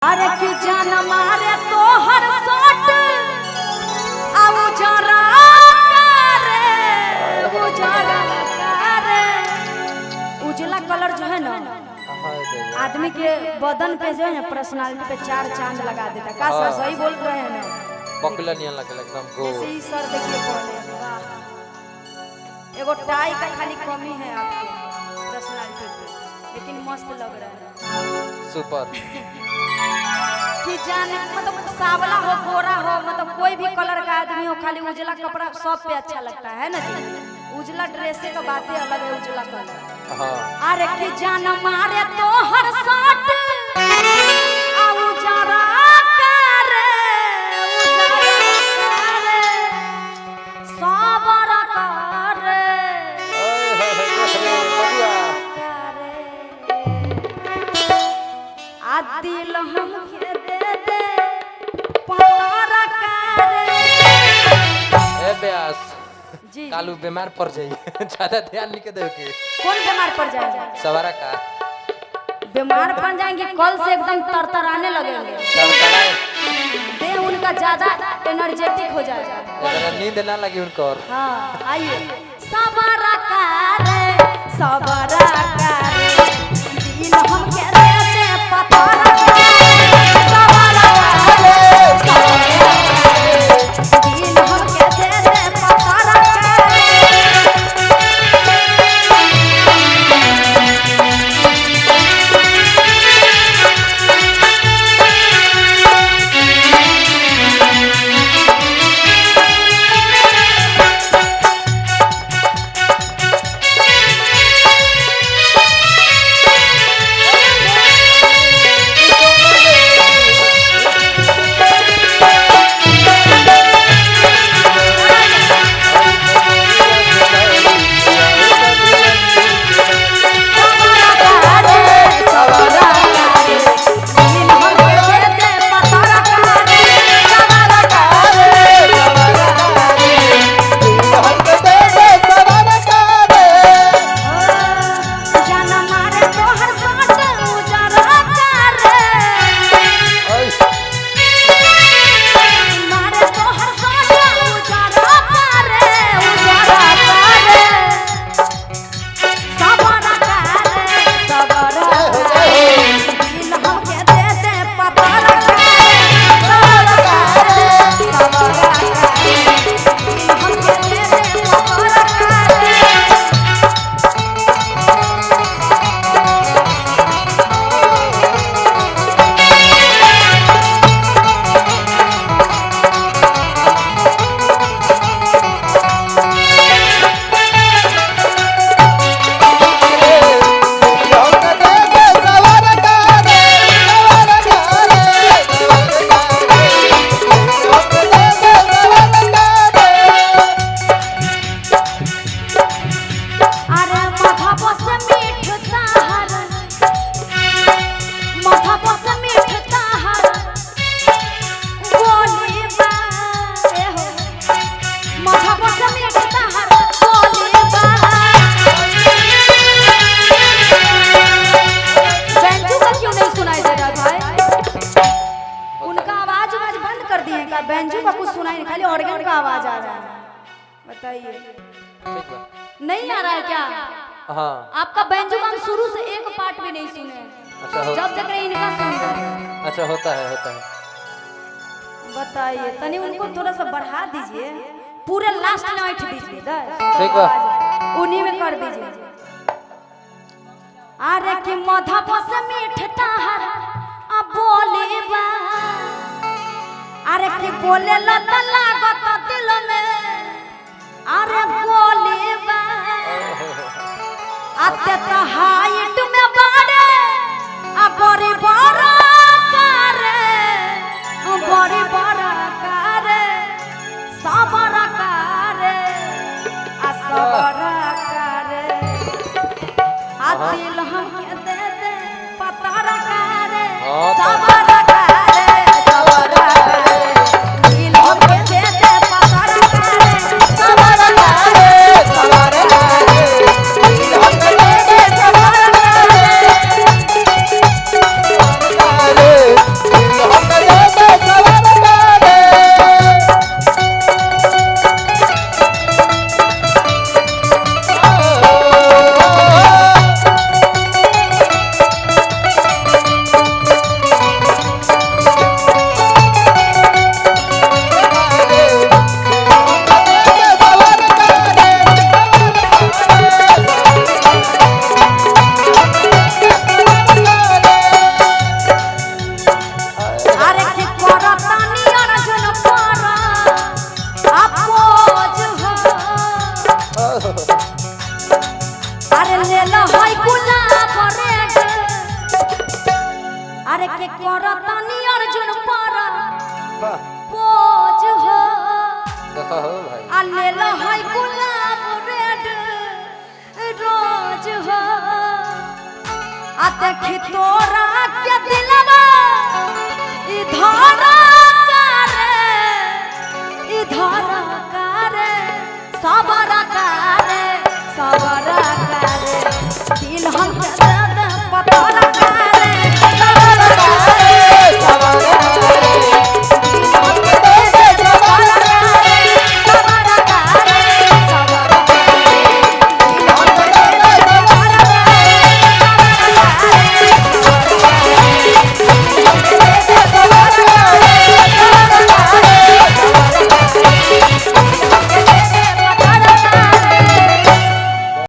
अरे कि जान मारे तो हर सोट अब जरा करे उजला कलर जो है ना आदमी के बदन पे जो है पर्सनालिटी पे चार चांद लगा देता। का सही बोल रहे हैं ना, बकला नहीं लगे एकदम गो। जैसे ही सर देखिए पहले, वाह, एगो टाई का खाली कमी है आपके पर्सनालिटी पे, लेकिन मस्त लग रहा है, सुपर। कि जाने मतलब सावला हो गोरा हो, मतलब कोई भी कलर का आदमी हो, खाली उजला कपड़ा सब पे अच्छा लगता है ना जी। उजला ड्रेसे का बातें अलग है, उजला कलर। हाँ। अरे कि जान मारे तो हर साट उजारा करे साबर करे आ दिल हम जी कालू बीमार पड़ जाइए ज्यादा ध्यान नहीं के दे के। कौन बीमार पड़ जाएगा? सवारा का बीमार पड़ जाएंगे, कल से एकदम तरतराने लगेंगे, देह उनका ज्यादा एनर्जेटिक हो जाएगा, अगर नींद ना लगी उनको। हाँ आइए। सवारा करे सवारा करे दिल हम के देते पतारा सवारा करे दिल हम के देते पतारा। बेंजू का कुछ सुनाई नहीं, खाली ऑर्गन का आवाज आ रहा है। बताइए नहीं आ रहा है क्या? हाँ। आपका बेंजू का हम शुरू से एक पार्ट भी नहीं सुने। अच्छा जब देख रहे इनका सुन रहे। अच्छा होता है बताइए तनी उनको थोड़ा सा बढ़ा दीजिए, पूरे लास्ट में बैठ दीजिए, ठीक है उन्हीं में कर दीजिए। अरे कि मधा बस मीठता हर अब बोले बा, अरे कि बोले लत लागत दिल में, अरे बोले बा आते तो हाइट में बाड़े अब बड़ी बड़ा करे बड़ी बड़ा करे सबरा करे आ सबरा करे आ दिल हम के दे दे पतारा करे सबरा करे सबरा करे दिल हम के दे दे पतारा करे सबरा करे दिल हम के दे दे सबरा करे वाह पोज हो देखो हो भाई आ ले लो है गुलाब रेड रोज हो आ देखी तोरा के दिलवा इधर करे सबर करे दिल हम